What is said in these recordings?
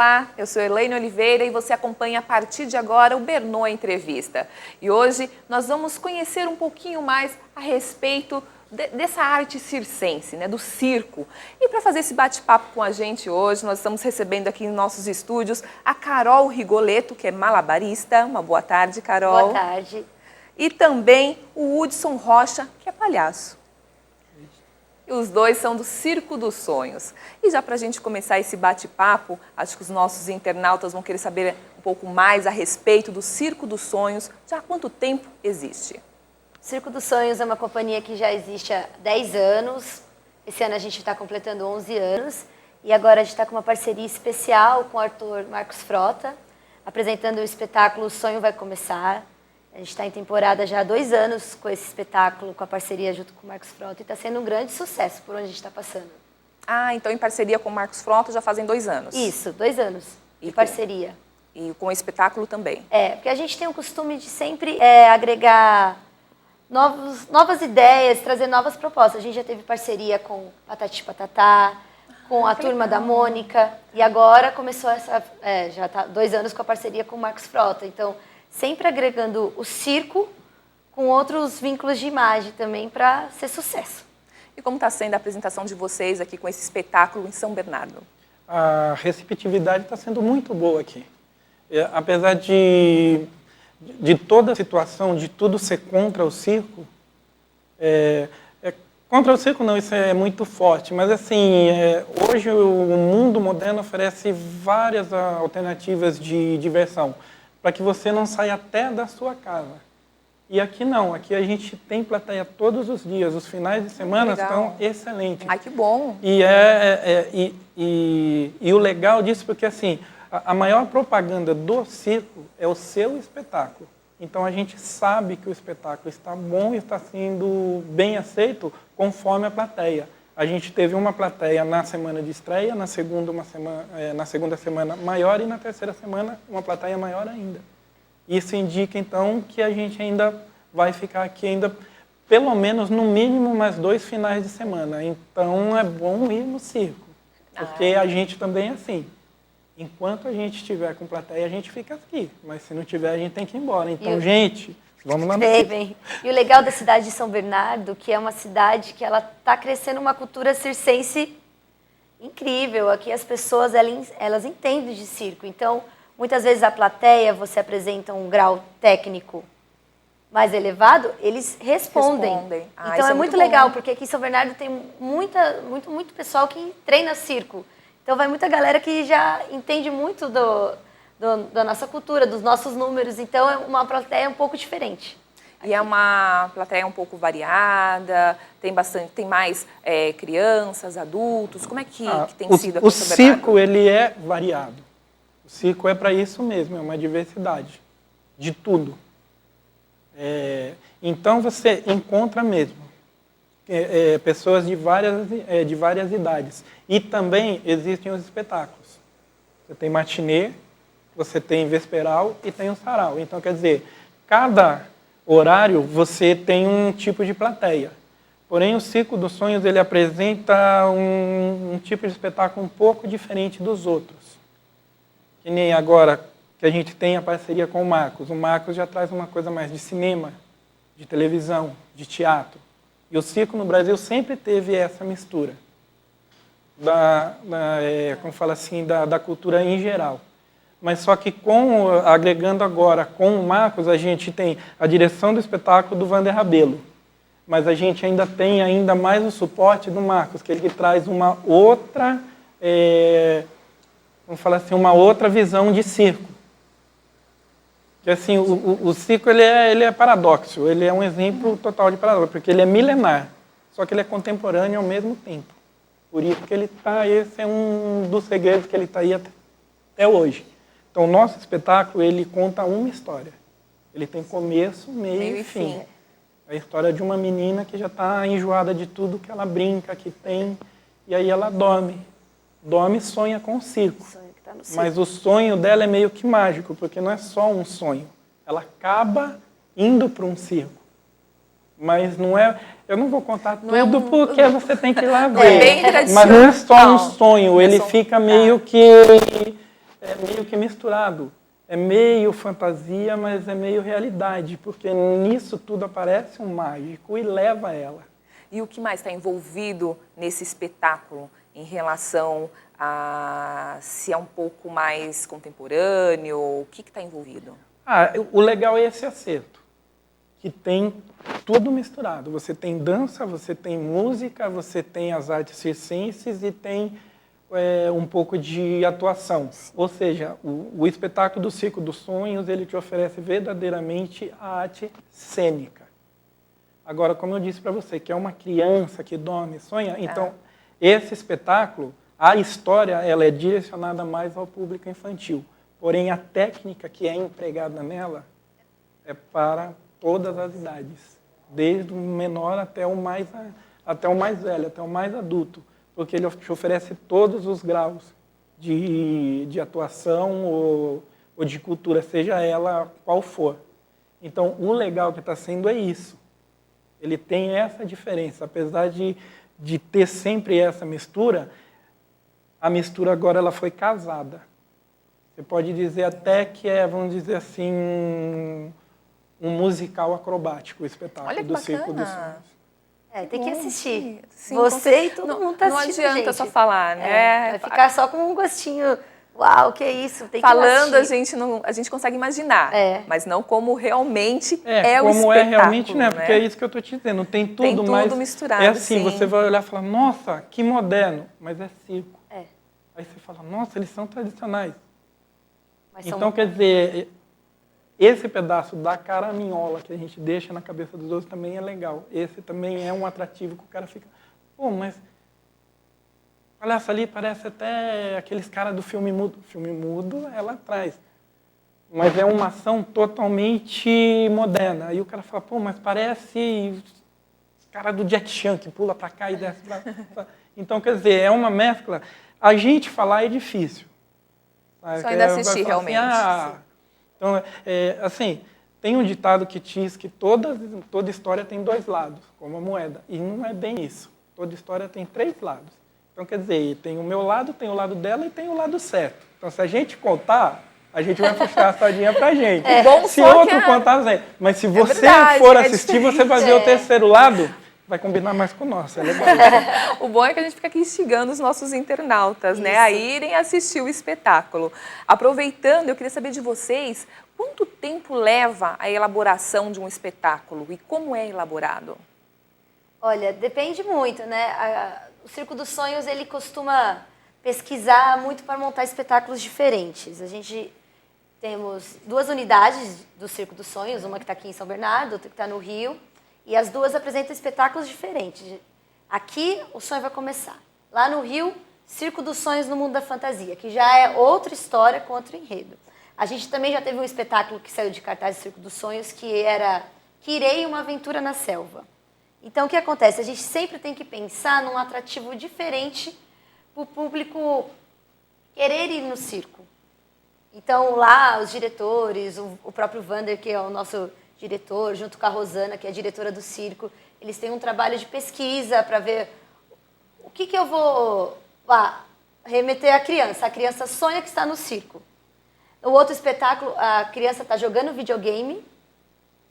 Olá, eu sou Elaine Oliveira e você acompanha a partir de agora o Bernoa Entrevista. E hoje nós vamos conhecer um pouquinho mais a respeito dessa arte circense, né, do circo. E para fazer esse bate-papo com a gente hoje, nós estamos recebendo aqui em nossos estúdios a Carol Rigoletto, que é malabarista. Uma boa tarde, Carol. Boa tarde. E também o Hudson Rocha, que é palhaço. E os dois são do Circo dos Sonhos. E já para a gente começar esse bate-papo, acho que os nossos internautas vão querer saber um pouco mais a respeito do Circo dos Sonhos. Já há quanto tempo existe? Circo dos Sonhos é uma companhia que já existe há 10 anos. Esse ano a gente está completando 11 anos. E agora a gente está com uma parceria especial com o ator Marcos Frota, apresentando o espetáculo O Sonho Vai Começar. A gente está em temporada já há 2 anos com esse espetáculo, com a parceria junto com o Marcos Frota, e está sendo um grande sucesso por onde a gente está passando. Ah, então em parceria com o Marcos Frota já fazem 2 anos. Isso, 2 anos de parceria. E com o espetáculo também. Porque a gente tem o costume de sempre agregar novas ideias, trazer novas propostas. A gente já teve parceria com Patati Patatá, com a Turma da Mônica, e agora começou já está 2 anos com a parceria com o Marcos Frota. Então, sempre agregando o circo com outros vínculos de imagem também para ser sucesso. E como está sendo a apresentação de vocês aqui com esse espetáculo em São Bernardo? A receptividade está sendo muito boa aqui. Apesar de toda a situação, de tudo ser contra o circo, contra o circo não, isso é muito forte, mas assim, hoje o mundo moderno oferece várias alternativas de diversão, para que você não saia até da sua casa. E aqui não, aqui a gente tem plateia todos os dias, os finais de semana estão excelentes. Ai, que bom! E o legal disso, porque assim, a maior propaganda do circo é o seu espetáculo. Então a gente sabe que o espetáculo está bom e está sendo bem aceito conforme a plateia. A gente teve uma plateia na semana de estreia, na segunda semana maior e na terceira semana uma plateia maior ainda. Isso indica, então, que a gente ainda vai ficar aqui ainda, pelo menos, no mínimo, mais 2 finais de semana. Então, é bom ir no circo, porque a gente também é assim. Enquanto a gente estiver com plateia, a gente fica aqui. Mas se não tiver, a gente tem que ir embora. Então, gente... Vamos lá. Bem. E o legal da cidade de São Bernardo, que é uma cidade que ela está crescendo uma cultura circense incrível. Aqui as pessoas, elas entendem de circo. Então, muitas vezes a plateia, você apresenta um grau técnico mais elevado, eles respondem. Então é muito legal, porque aqui em São Bernardo tem muito pessoal que treina circo. Então vai muita galera que já entende muito da nossa cultura, dos nossos números, então é uma plateia um pouco diferente. E é uma plateia um pouco variada, tem mais crianças, adultos, como é que tem sido aqui em São Bernardo? O circo, ele é variado. O circo é para isso mesmo, é uma diversidade de tudo. Então você encontra mesmo pessoas de várias idades. E também existem os espetáculos. Você tem matinê, você tem vesperal e tem o sarau. Então, quer dizer, cada horário você tem um tipo de plateia. Porém, o Circo dos Sonhos ele apresenta um tipo de espetáculo um pouco diferente dos outros. Que nem agora que a gente tem a parceria com o Marcos. O Marcos já traz uma coisa mais de cinema, de televisão, de teatro. E o circo no Brasil sempre teve essa mistura como fala assim, da cultura em geral. Mas só que agregando agora com o Marcos, a gente tem a direção do espetáculo do Vander Rabelo. Mas a gente ainda tem mais o suporte do Marcos, que ele traz uma outra, vamos falar assim, uma outra visão de circo. Que assim, o circo ele é paradoxo, ele é um exemplo total de paradoxo, porque ele é milenar, só que ele é contemporâneo ao mesmo tempo. Por isso que esse é um dos segredos que ele está aí até hoje. Então, o nosso espetáculo, ele conta uma história. Ele tem começo, meio e fim. É a história de uma menina que já está enjoada de tudo que ela brinca, que tem, e aí ela dorme. Dorme e sonha com o circo. Mas o sonho dela é meio que mágico, porque não é só um sonho. Ela acaba indo para um circo. Mas não é... Eu não vou contar tudo porque você tem que ir lá ver. É bem tradicional. Mas não é só um sonho, ele fica meio que é meio que misturado. É meio fantasia, mas é meio realidade, porque nisso tudo aparece um mágico e leva ela. E o que mais está envolvido nesse espetáculo em relação a se é um pouco mais contemporâneo? O que está envolvido? O legal é esse acerto, que tem tudo misturado. Você tem dança, você tem música, você tem as artes circenses e tem um pouco de atuação. Ou seja, o espetáculo do Circo dos Sonhos, ele te oferece verdadeiramente a arte cênica. Agora, como eu disse para você, que é uma criança que dorme e sonha, então esse espetáculo, a história, ela é direcionada mais ao público infantil. Porém, a técnica que é empregada nela é para todas as idades, desde o menor até o mais velho, até o mais adulto, porque ele te oferece todos os graus de atuação ou de cultura, seja ela qual for. Então, o legal que está sendo é isso. Ele tem essa diferença, apesar de ter sempre essa mistura, a mistura agora ela foi casada. Você pode dizer até que vamos dizer assim, um musical acrobático, o espetáculo do Circo dos Sonhos. Tem que assistir. Sim, você e todo mundo está assistindo, Não adianta gente. só falar, né? Vai ficar só com um gostinho. Uau, que isso, tem que Falando, assistir. a gente consegue imaginar, mas não como realmente o como espetáculo. é realmente, né? Né? Porque é isso que eu estou te dizendo. Tem tudo, tem tudo mas misturado, é assim, sim. você vai olhar e falar, nossa, que moderno, mas é circo. Aí você fala, nossa, eles são tradicionais. Mas então, quer dizer, esse pedaço da caraminhola que a gente deixa na cabeça dos outros também é legal. Esse também é um atrativo que o cara fica, pô, mas olha, essa ali parece até aqueles caras do filme mudo. O filme mudo é lá atrás. Mas é uma ação totalmente moderna. Aí o cara fala, pô, mas parece os caras do Jack Chan que pula para cá e desce para lá. Então, quer dizer, é uma mescla. A gente falar é difícil. Só ainda assistir, realmente. Assim, então, assim, tem um ditado que diz que toda história tem dois lados, como a moeda. E não é bem isso. Toda história tem três lados. Então, quer dizer, tem o meu lado, tem o lado dela e tem o lado certo. Então, se a gente contar, a gente vai puxar a sardinha pra gente. Bom, se outro contar, mas se você verdade, for assistir, você vai ver o terceiro lado, vai combinar mais com o nosso. É legal. O bom é que a gente fica aqui instigando os nossos internautas, né, a irem assistir o espetáculo. Aproveitando, eu queria saber de vocês, quanto tempo leva a elaboração de um espetáculo e como é elaborado? Olha, depende muito, né? O Circo dos Sonhos, ele costuma pesquisar muito para montar espetáculos diferentes. A gente temos duas unidades do Circo dos Sonhos, uma que está aqui em São Bernardo, outra que está no Rio, e as duas apresentam espetáculos diferentes. Aqui, o sonho vai começar. Lá no Rio, Circo dos Sonhos no Mundo da Fantasia, que já é outra história com outro enredo. A gente também já teve um espetáculo que saiu de cartaz do Circo dos Sonhos, que era Kirei, uma aventura na selva. Então, o que acontece? A gente sempre tem que pensar num atrativo diferente para o público querer ir no circo. Então, lá, os diretores, o próprio Vander, que é o nosso diretor, junto com a Rosana, que é a diretora do circo, eles têm um trabalho de pesquisa para ver o que eu vou remeter à criança. A criança sonha que está no circo. No outro espetáculo, a criança está jogando videogame,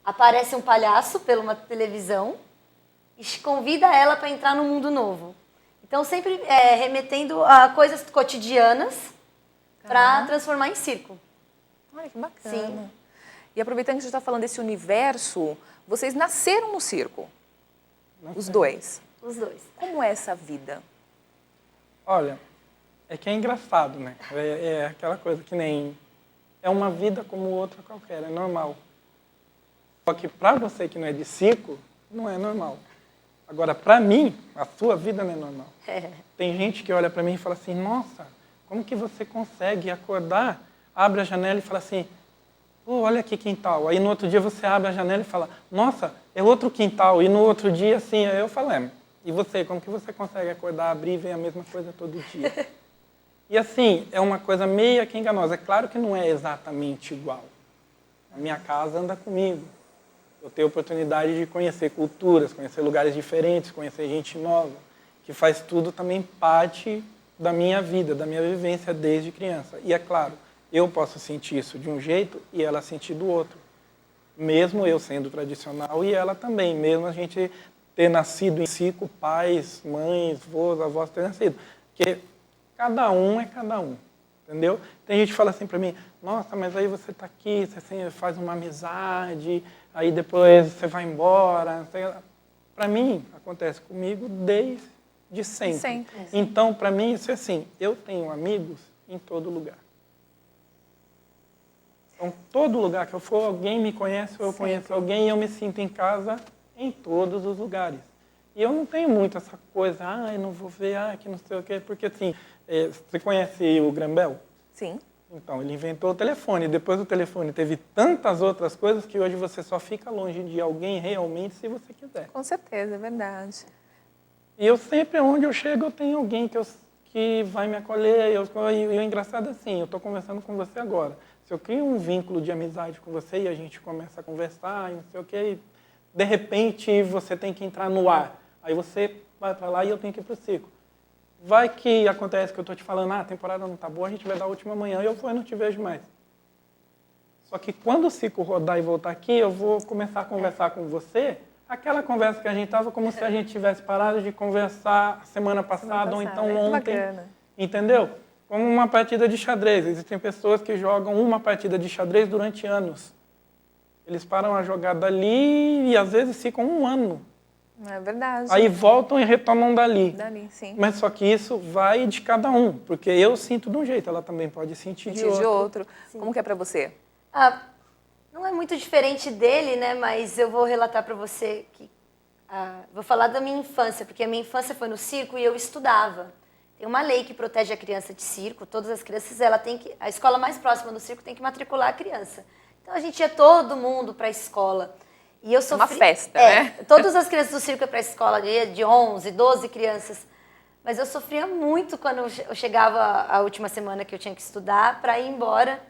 aparece um palhaço pela uma televisão e convida ela para entrar no mundo novo. Então, sempre remetendo a coisas cotidianas para transformar em circo. Olha, que bacana. Sim. E aproveitando que a gente está falando desse universo, vocês nasceram no circo? Os dois? Os dois. Como é essa vida? Olha, é que é engraçado, né? É aquela coisa que nem... É uma vida como outra qualquer, é normal. Só que para você que não é de circo, não é normal. Agora, para mim, a sua vida não é normal. Tem gente que olha para mim e fala assim, nossa, como que você consegue acordar, abre a janela e fala assim, pô, olha que quintal. Aí no outro dia você abre a janela e fala, nossa, é outro quintal. E no outro dia, assim, eu falo, e você, como que você consegue acordar, abrir e ver a mesma coisa todo dia? E assim, é uma coisa meio que enganosa. É claro que não é exatamente igual. A minha casa anda comigo. Eu tenho a oportunidade de conhecer culturas, conhecer lugares diferentes, conhecer gente nova, que faz tudo também parte da minha vida, da minha vivência desde criança. E é claro, eu posso sentir isso de um jeito e ela sentir do outro. Mesmo eu sendo tradicional e ela também, mesmo a gente ter nascido em ciclo, pais, mães, avós, avós ter nascido. Porque cada um é cada um, entendeu? Tem gente que fala assim para mim, nossa, mas aí você está aqui, você faz uma amizade, aí depois você vai embora. Para mim, acontece comigo desde sempre. Então, para mim, isso é assim, eu tenho amigos em todo lugar. Então, todo lugar que eu for, alguém me conhece, ou eu conheço alguém, e eu me sinto em casa em todos os lugares. E eu não tenho muito essa coisa, eu não vou ver, que não sei o quê, porque assim, você conhece o Graham? Sim. Então, ele inventou o telefone, depois do telefone teve tantas outras coisas que hoje você só fica longe de alguém realmente se você quiser. Com certeza, é verdade. E eu sempre, onde eu chego, eu tenho alguém que vai me acolher, e o engraçado é assim, eu estou conversando com você agora. Se eu crio um vínculo de amizade com você e a gente começa a conversar, e não sei o quê, e de repente você tem que entrar no ar. Aí você vai para lá e eu tenho que ir para o circo. Vai que acontece que eu estou te falando, a temporada não está boa, a gente vai dar a última manhã e eu vou e não te vejo mais. Só que quando o ciclo rodar e voltar aqui, eu vou começar a conversar com você, aquela conversa que a gente estava como se a gente tivesse parado de conversar semana passada ou então ontem. Bacana. Entendeu? Como uma partida de xadrez. Existem pessoas que jogam uma partida de xadrez durante anos. Eles param a jogar dali e às vezes ficam um ano. É verdade. Aí voltam e retomam dali. Dali, sim. Mas só que isso vai de cada um, porque eu sinto de um jeito, ela também pode sentir de outro. Como que é para você? Não é muito diferente dele, né? Mas eu vou relatar para você que... vou falar da minha infância, porque a minha infância foi no circo e eu estudava. Tem uma lei que protege a criança de circo, todas as crianças, a escola mais próxima do circo tem que matricular a criança. Então a gente ia todo mundo para a escola. E eu sofri, uma festa, né? Todas as crianças do circo iam para a escola, de 11, 12 crianças. Mas eu sofria muito quando eu chegava a última semana que eu tinha que estudar para ir embora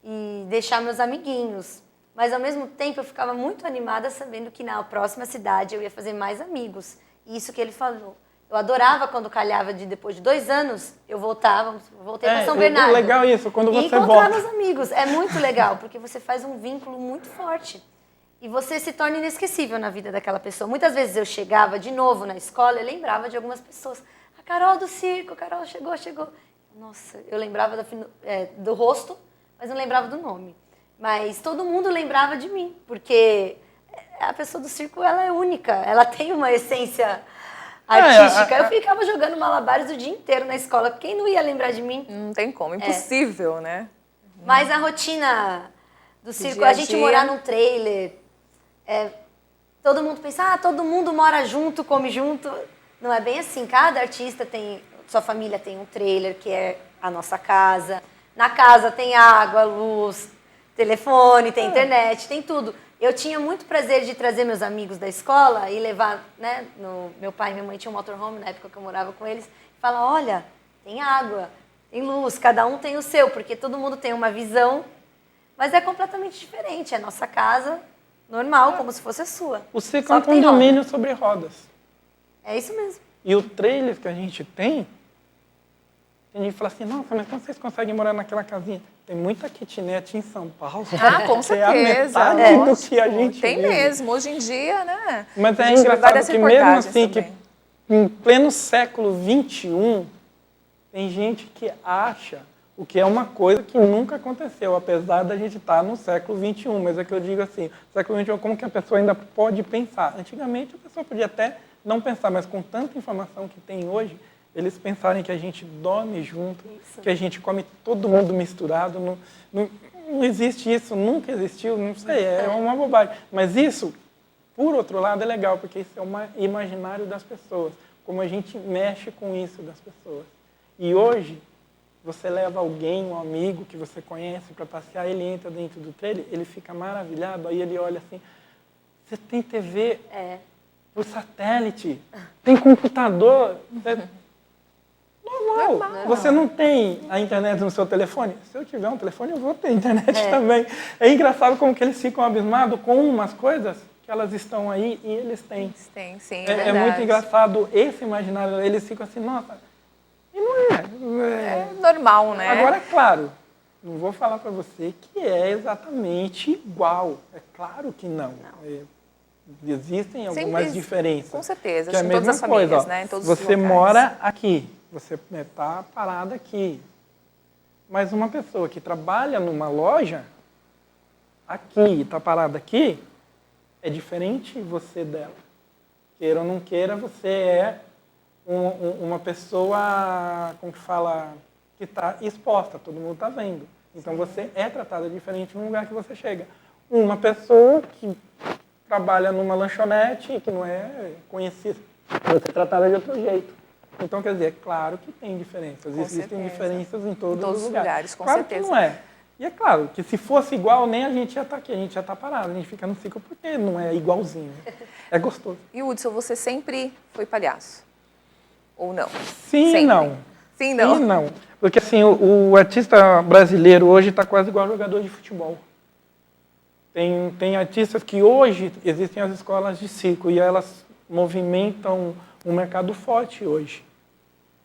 e deixar meus amiguinhos. Mas ao mesmo tempo eu ficava muito animada sabendo que na próxima cidade eu ia fazer mais amigos. E isso que ele falou. Eu adorava quando calhava depois de 2 anos, eu voltei para São Bernardo. É legal isso, quando você encontrar volta. meus amigos. É muito legal, porque você faz um vínculo muito forte. E você se torna inesquecível na vida daquela pessoa. Muitas vezes eu chegava de novo na escola e lembrava de algumas pessoas. A Carol do circo, a Carol chegou. Nossa, eu lembrava do rosto, mas não lembrava do nome. Mas todo mundo lembrava de mim, porque a pessoa do circo ela é única, ela tem uma essência artística. Eu ficava jogando malabares o dia inteiro na escola. Quem não ia lembrar de mim? Não tem como, impossível, né? Mas a rotina do circo, dia a a gente dia. morar num trailer, todo mundo pensa, todo mundo mora junto, come junto. Não é bem assim. Cada artista sua família tem um trailer, que é a nossa casa. Na casa tem água, luz, telefone, tem internet, tem tudo. Eu tinha muito prazer de trazer meus amigos da escola e levar, né? Meu pai e minha mãe tinham um motorhome na época que eu morava com eles. E falar, olha, tem água, tem luz, cada um tem o seu, porque todo mundo tem uma visão, mas é completamente diferente. É nossa casa, normal, como se fosse a sua. O circo Só é um que tem condomínio sobre rodas. É isso mesmo. E o trailer que a gente tem gente fala assim, nossa, mas como vocês conseguem morar naquela casinha? Tem muita kitnet em São Paulo. Com certeza. É a metade do que a gente tem vive. mesmo, hoje em dia, né? Mas A é gente vê engraçado várias que mesmo reportagens assim, também. que em pleno século XXI, tem gente que acha o que é uma coisa que nunca aconteceu, apesar da gente estar no século XXI. Mas é que eu digo assim, século XXI, como que a pessoa ainda pode pensar? Antigamente a pessoa podia até não pensar, mas com tanta informação que tem hoje, eles pensarem que a gente dorme junto, que a gente come todo mundo misturado. Não existe isso, nunca existiu, não sei, é uma bobagem. Mas isso, por outro lado, é legal, porque isso é um imaginário das pessoas, como a gente mexe com isso das pessoas. E hoje, você leva alguém, um amigo que você conhece para passear, ele entra dentro do trailer, ele fica maravilhado, aí ele olha assim, você tem TV por satélite, tem computador, normal. Você não tem a internet no seu telefone? Se eu tiver um telefone, eu vou ter internet também. É engraçado como que eles ficam abismados com umas coisas que elas estão aí e eles têm. Tem, sim, É muito engraçado esse imaginário. Eles ficam assim, nossa, e não é. É normal, né? Agora, é claro, não vou falar para você que é exatamente igual. É claro que não. Existem algumas diferenças. Com certeza, que é a em todas mesma as coisa, famílias, ó, né? Em todos os você locais. mora aqui, você está parado aqui. Mas uma pessoa que trabalha numa loja, aqui, está parada aqui, é diferente você dela. Queira ou não queira, você é uma pessoa, como que fala, que está exposta, todo mundo está vendo. Então você é tratada diferente no lugar que você chega. Uma pessoa que trabalha numa lanchonete, que não é conhecida, vai ser tratada de outro jeito. Então, quer dizer, é claro que tem diferenças. Com Existem certeza. diferenças em todos Em os lugares. com claro certeza. que não é. E é claro que se fosse igual, nem a gente ia estar aqui, a gente ia estar parado, a gente fica no ciclo porque não é igualzinho. É gostoso. E Hudson, você sempre foi palhaço? Ou não? Sim e Sempre. não. Sim, não. Sim e não. Porque assim, o artista brasileiro hoje está quase igual ao jogador de futebol. Tem artistas que hoje existem as escolas de circo e elas movimentam um mercado forte hoje.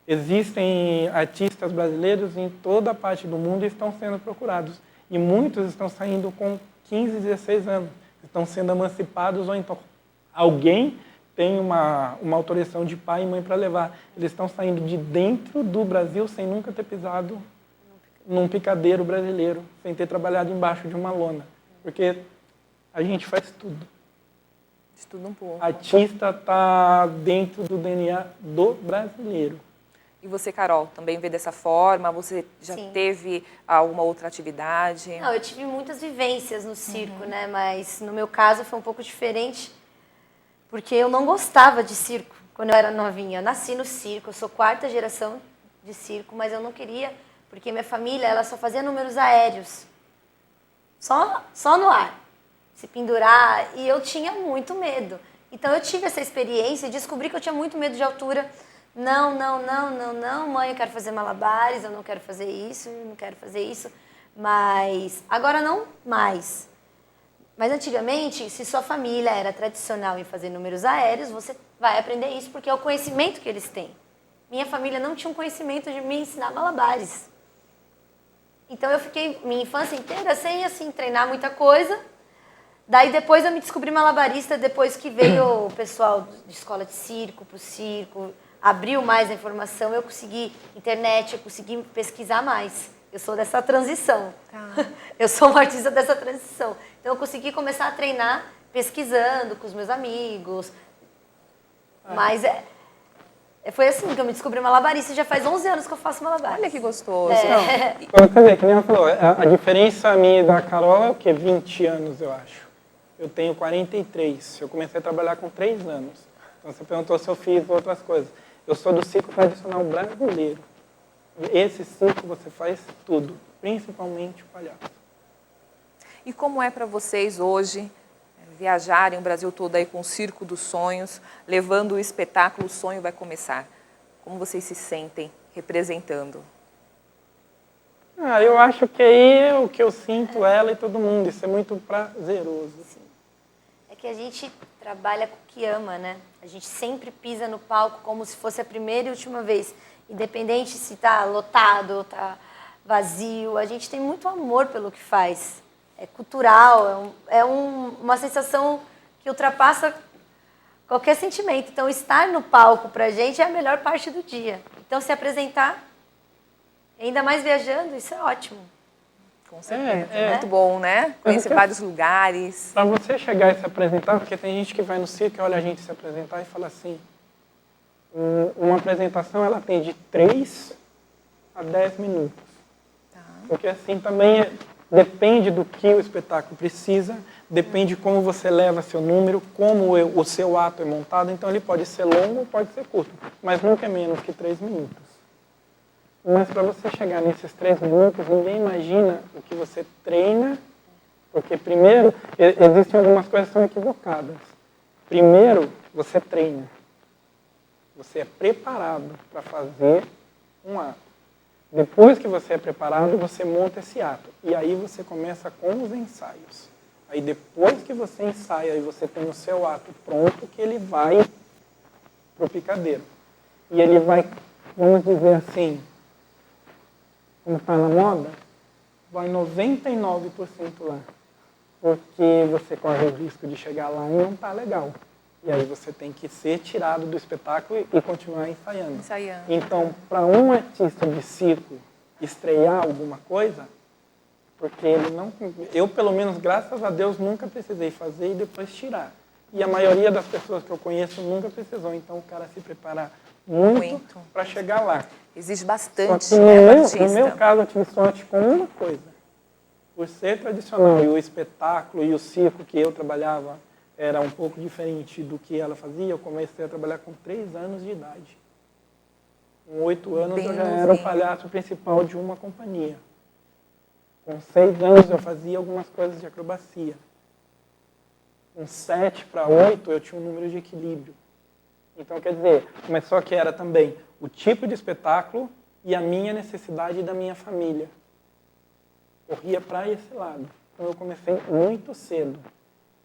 Existem artistas brasileiros em toda a parte do mundo e estão sendo procurados. E muitos estão saindo com 15, 16 anos. Estão sendo emancipados ou então alguém tem uma autorização de pai e mãe para levar. Eles estão saindo de dentro do Brasil sem nunca ter pisado num picadeiro brasileiro, sem ter trabalhado embaixo de uma lona. Porque a gente faz tudo. Estuda um pouco. Artista está dentro do DNA do brasileiro. E você, Carol, também vê dessa forma? Você já Sim. teve alguma outra atividade? Não, eu tive muitas vivências no circo, né? Mas no meu caso foi um pouco diferente, porque eu não gostava de circo quando eu era novinha. Eu nasci no circo, eu sou 4ª geração de circo, mas eu não queria, porque minha família ela só fazia números aéreos. Só no ar, se pendurar, e eu tinha muito medo. Então eu tive essa experiência e descobri que eu tinha muito medo de altura. Não, mãe, eu quero fazer malabares, eu não quero fazer isso, eu não quero fazer isso. Mas agora não mais. Mas antigamente, se sua família era tradicional em fazer números aéreos, você vai aprender isso porque é o conhecimento que eles têm. Minha família não tinha um conhecimento de me ensinar malabares. Então eu fiquei minha infância inteira sem assim treinar muita coisa. Daí depois eu me descobri malabarista, depois que veio o pessoal de escola de circo pro circo, abriu mais a informação, eu consegui internet, eu consegui pesquisar mais. Eu sou dessa transição. Tá. Eu sou uma artista dessa transição. Então eu consegui começar a treinar pesquisando com os meus amigos. Mas foi assim que eu me descobri malabarista, já faz 11 anos que eu faço malabares. Olha que gostoso. Então, quer dizer, que nem ela falou, a diferença minha e da Carol é o quê? 20 anos, eu acho. Eu tenho 43. Eu comecei a trabalhar com 3 anos. Então você perguntou se eu fiz outras coisas. Eu sou do circo tradicional brasileiro. Esse circo você faz tudo, principalmente o palhaço. E como é para vocês hoje viajarem o Brasil todo aí com o Circo dos Sonhos, levando o espetáculo O Sonho Vai Começar? Como vocês se sentem representando? Eu acho que aí é o que eu sinto, ela e todo mundo. Isso é muito prazeroso. Sim. É que a gente trabalha com o que ama, né? A gente sempre pisa no palco como se fosse a primeira e última vez. Independente se está lotado ou está vazio, a gente tem muito amor pelo que faz. É cultural, uma sensação que ultrapassa qualquer sentimento. Então, estar no palco para a gente é a melhor parte do dia. Então, se apresentar, ainda mais viajando, isso é ótimo. Com certeza. É. Muito bom, né? Conhecer vários lugares. Para você chegar e se apresentar, porque tem gente que vai no circo e olha a gente se apresentar e fala assim, uma apresentação ela tem de 3 a 10 minutos. Tá. Porque assim também depende do que o espetáculo precisa, depende como você leva seu número, como o seu ato é montado, então ele pode ser longo ou pode ser curto, mas nunca é menos que 3 minutos. Mas para você chegar nesses 3 minutos, ninguém imagina o que você treina, porque primeiro, existem algumas coisas que são equivocadas. Primeiro, você treina. Você é preparado para fazer um ato. Depois que você é preparado, você monta esse ato. E aí você começa com os ensaios. Aí depois que você ensaia e você tem o seu ato pronto, que ele vai para o picadeiro. E ele vai, vamos dizer assim, como está na moda, vai 99% lá. Porque você corre o risco de chegar lá e não tá legal. E aí você tem que ser tirado do espetáculo e continuar ensaiando. Então, para um artista de circo estrear alguma coisa, porque ele não... Eu, pelo menos, graças a Deus, nunca precisei fazer e depois tirar. E a maioria das pessoas que eu conheço nunca precisou. Então, o cara se prepara muito para chegar lá. Exige bastante, Só que no meu caso, eu tive sorte com uma coisa. Por ser tradicional e o espetáculo e o circo que eu trabalhava era um pouco diferente do que ela fazia, eu comecei a trabalhar com 3 anos de idade. Com 8 anos eu já era o palhaço principal de uma companhia. Com 6 anos eu fazia algumas coisas de acrobacia. Com 7 para 8 eu tinha um número de equilíbrio. Então, quer dizer, mas só que era também o tipo de espetáculo e a minha necessidade da minha família. Corria para esse lado. Então, eu comecei muito cedo.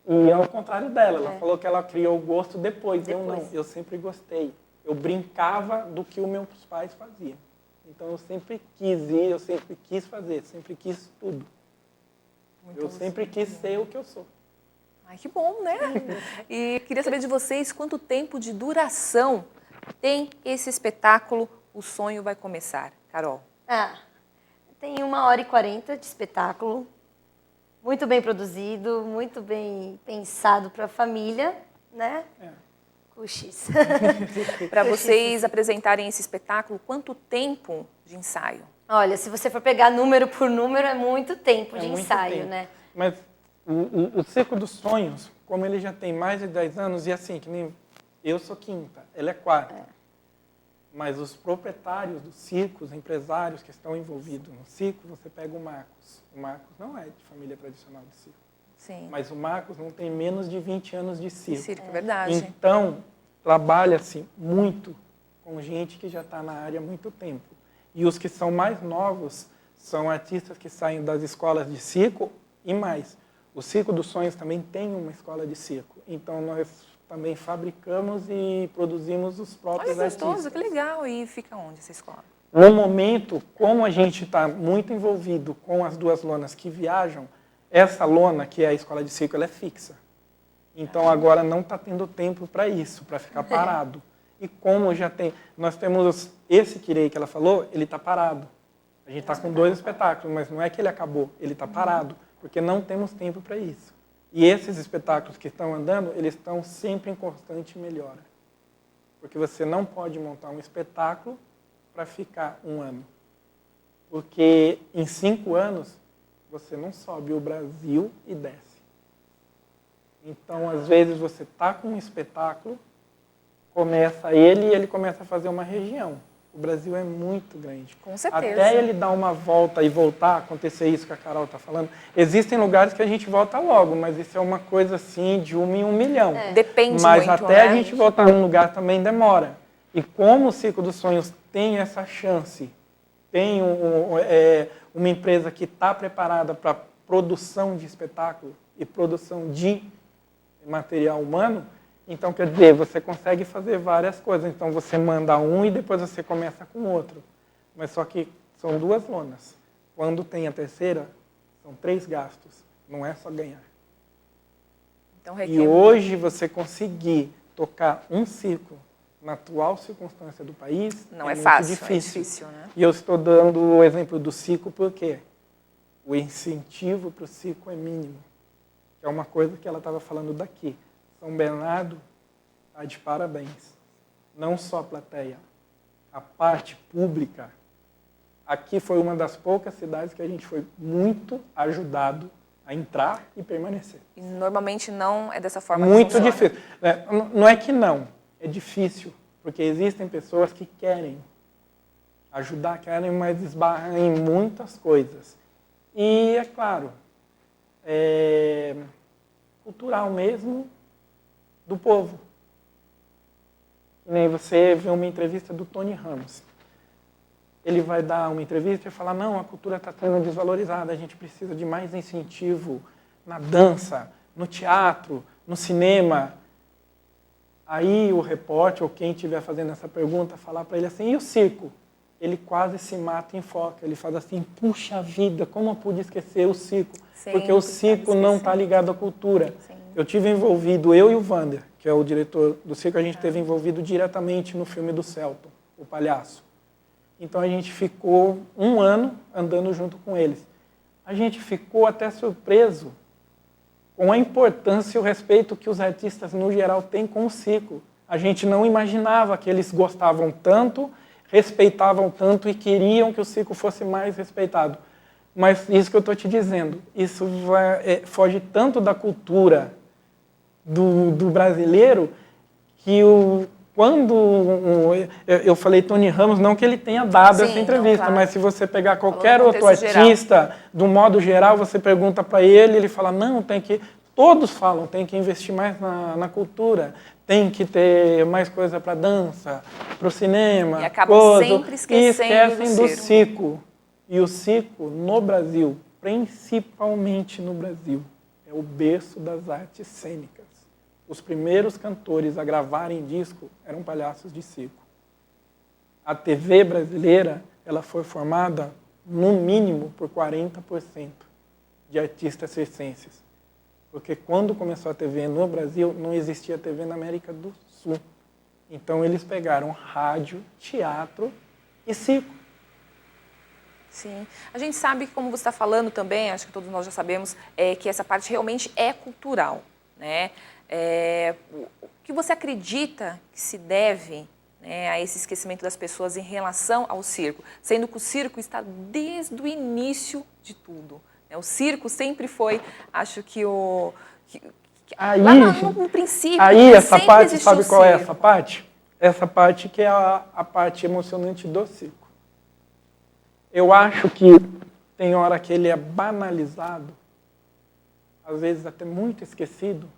E ao contrário dela, ela falou que ela criou o gosto depois. Eu não, eu sempre gostei. Eu brincava do que os meus pais faziam. Então, eu sempre quis ir, eu sempre quis fazer, sempre quis tudo. Eu sempre quis ser o que eu sou. Ai, que bom, né? E queria saber de vocês quanto tempo de duração tem esse espetáculo O Sonho Vai Começar. Carol. Tem 1h40 de espetáculo, muito bem produzido, muito bem pensado para a família, né? Cuxis. Para vocês apresentarem esse espetáculo, quanto tempo de ensaio? Olha, se você for pegar número por número, é muito tempo de ensaio, né? Mas o Circo dos Sonhos, como ele já tem mais de 10 anos, e assim, que nem eu sou quinta, ela é quarta. Mas os proprietários dos circos, empresários que estão envolvidos no circo, você pega o Marcos. O Marcos não é de família tradicional de circo. Sim. Mas o Marcos não tem menos de 20 anos de circo. É verdade. Então, trabalha-se muito com gente que já está na área há muito tempo. E os que são mais novos são artistas que saem das escolas de circo e mais. O Circo dos Sonhos também tem uma escola de circo. Então, nós também fabricamos e produzimos os próprios artistas. Olha, gostoso, que legal. E fica onde essa escola? No momento, como a gente está muito envolvido com as 2 lonas que viajam, essa lona, que é a escola de circo, ela é fixa. Então, agora não está tendo tempo para isso, para ficar parado. E como já tem... Nós temos esse Kirei que ela falou, ele está parado. A gente está com 2 espetáculos, mas não é que ele acabou, ele está parado, porque não temos tempo para isso. E esses espetáculos que estão andando, eles estão sempre em constante melhora. Porque você não pode montar um espetáculo para ficar 1 ano. Porque em 5 anos, você não sobe o Brasil e desce. Então, às vezes, você está com um espetáculo, começa ele e ele começa a fazer uma região. O Brasil é muito grande. Com certeza. Até ele dar uma volta e voltar, acontecer isso que a Carol está falando, existem lugares que a gente volta logo, mas isso é uma coisa assim de 1 em 1 milhão. Depende mas muito, até né? a gente voltar num lugar também demora. E como o Circo dos Sonhos tem essa chance, tem uma empresa que está preparada para produção de espetáculo e produção de material humano, então, quer dizer, você consegue fazer várias coisas. Então, você manda um e depois você começa com outro. Mas só que são 2 lonas. Quando tem a terceira, são 3 gastos. Não é só ganhar. Então, e hoje, você conseguir tocar um circo na atual circunstância do país não é muito fácil, difícil. é difícil, né? E eu estou dando o exemplo do circo porque o incentivo para o circo é mínimo. Que é uma coisa que ela estava falando daqui. São Bernardo está de parabéns. Não só a plateia, a parte pública. Aqui foi uma das poucas cidades que a gente foi muito ajudado a entrar e permanecer. E normalmente não é dessa forma muito que difícil. Não é que não, é difícil, porque existem pessoas que querem ajudar, querem, mas esbarram em muitas coisas. E, é claro, cultural mesmo, do povo. E nem você vê uma entrevista do Tony Ramos. Ele vai dar uma entrevista e falar, não, a cultura está sendo desvalorizada, a gente precisa de mais incentivo na dança, no teatro, no cinema. Aí o repórter ou quem estiver fazendo essa pergunta falar para ele assim, e o circo? ele quase se mata em foca. Ele fala assim, puxa vida, como eu pude esquecer o circo? Sempre Porque o circo não está ligado à cultura. Sim. Eu tive envolvido, eu e o Wander, que é o diretor do circo, a gente teve envolvido diretamente no filme do Celton, O Palhaço. Então a gente ficou 1 ano andando junto com eles. A gente ficou até surpreso com a importância e o respeito que os artistas, no geral, têm com o circo. A gente não imaginava que eles gostavam tanto, respeitavam tanto e queriam que o circo fosse mais respeitado. Mas isso que eu estou te dizendo, isso foge tanto da cultura do brasileiro que quando eu falei Tony Ramos, não que ele tenha dado essa entrevista, claro. mas se você pegar qualquer Falou no outro contexto artista, do modo geral, você pergunta para ele fala, não, tem que... Todos falam, tem que investir mais na cultura, tem que ter mais coisa para dança, para o cinema, E acabam sempre e esquecendo esquecem do circo. E o circo, no Brasil, principalmente no Brasil, é o berço das artes cênicas. Os primeiros cantores a gravarem disco eram palhaços de circo. A TV brasileira, ela foi formada, no mínimo, por 40% de artistas circenses. Porque quando começou a TV no Brasil, não existia TV na América do Sul. Então eles pegaram rádio, teatro e circo. Sim. A gente sabe, como você está falando também, acho que todos nós já sabemos, que essa parte realmente é cultural, né? O que você acredita que se deve, né, a esse esquecimento das pessoas em relação ao circo? Sendo que o circo está desde o início de tudo. Né? O circo sempre foi, acho que Aí, lá no princípio, aí essa parte, existiu sabe o qual é circo. essa parte? Essa parte que é a parte emocionante do circo. Eu acho que tem hora que ele é banalizado, às vezes até muito esquecido.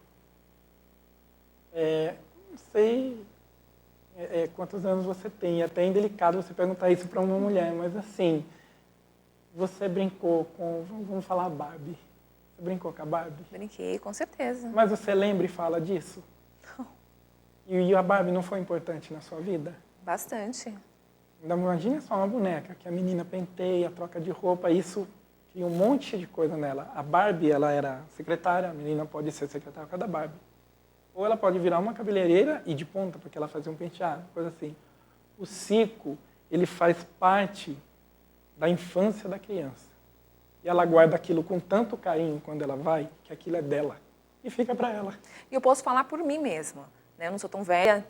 Não sei quantos anos você tem, é até indelicado você perguntar isso para uma mulher, mas assim, você brincou com, vamos falar Barbie, você brincou com a Barbie? Brinquei, com certeza. Mas você lembra e fala disso? Não. E a Barbie não foi importante na sua vida? Bastante. Imagina só uma boneca, que a menina penteia, troca de roupa, isso cria um monte de coisa nela. A Barbie, ela era secretária, a menina pode ser secretária por causa da Barbie. Ou ela pode virar uma cabeleireira e de ponta, porque ela fazia um penteado, coisa assim. O circo, ele faz parte da infância da criança. E ela guarda aquilo com tanto carinho quando ela vai, que aquilo é dela. E fica para ela. E eu posso falar por mim mesma. Né? Eu não sou tão velha,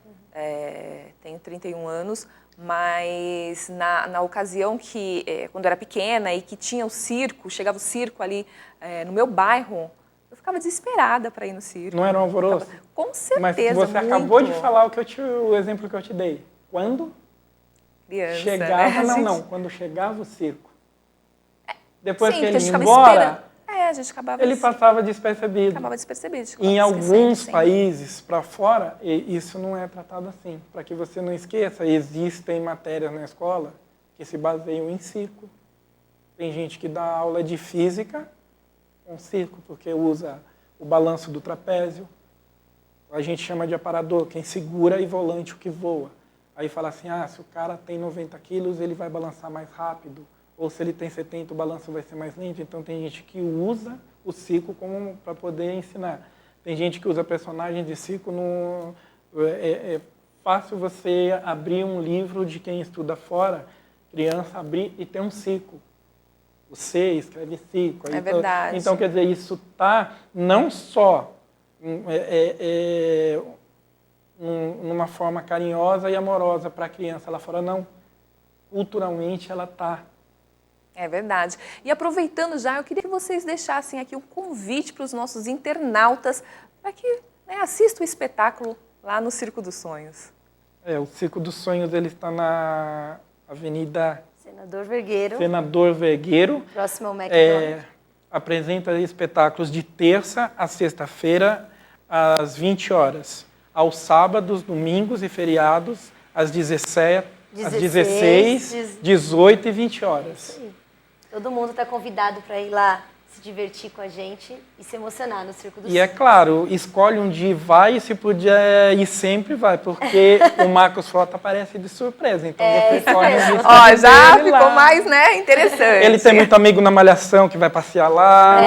tenho 31 anos, mas na ocasião que, quando eu era pequena e que tinha o circo, chegava o circo ali no meu bairro, eu ficava desesperada para ir no circo. Não era um alvoroço? Com certeza, mas você acabou de falar o exemplo que eu te dei. Quando criança, chegava, né? não, quando chegava o circo. Depois Sim, que porque ele a ia gente embora, a gente acabava ele passava despercebido. acabava despercebido. Em alguns esquecendo, países para fora, isso não é tratado assim. Para que você não esqueça, existem matérias na escola que se baseiam em circo. Tem gente que dá aula de física com circo, porque usa o balanço do trapézio. A gente chama de aparador, quem segura e volante o que voa. Aí fala assim, se o cara tem 90 quilos, ele vai balançar mais rápido. Ou se ele tem 70, o balanço vai ser mais lento. Então tem gente que usa o circo para poder ensinar. Tem gente que usa personagens de circo. É fácil você abrir um livro de quem estuda fora, criança abrir e ter um circo. O C escreve circo. É verdade. Então, quer dizer, isso está não só numa forma carinhosa e amorosa para a criança lá fora, não. Culturalmente ela está. É verdade. E aproveitando já, eu queria que vocês deixassem aqui um convite para os nossos internautas para que assistam o espetáculo lá no Circo dos Sonhos. O Circo dos Sonhos ele está na Avenida Senador Vergueiro, próximo ao McDonald's. Apresenta espetáculos de terça a sexta-feira, às 20 horas. Aos sábados, domingos e feriados, às 17, às 16, 18 e 20 horas. Todo mundo está convidado para ir lá se divertir com a gente e se emocionar no Circo do E é Circo. claro, escolhe um dia e vai, e se puder ir sempre vai, porque o Marcos Frota aparece de surpresa, então você escolhe um dia. Ó, já dele ficou lá. mais, né, interessante. Ele tem muito amigo na Malhação que vai passear lá.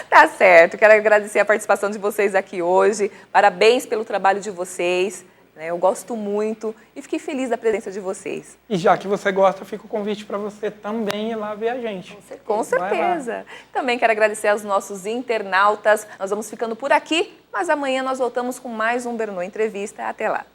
Tá certo, quero agradecer a participação de vocês aqui hoje. Parabéns pelo trabalho de vocês. Né? Eu gosto muito e fiquei feliz da presença de vocês. E já que você gosta, fica o convite para você também ir lá ver a gente. Com certeza. Também quero agradecer aos nossos internautas. Nós vamos ficando por aqui, mas amanhã nós voltamos com mais um Bernoulli Entrevista. Até lá.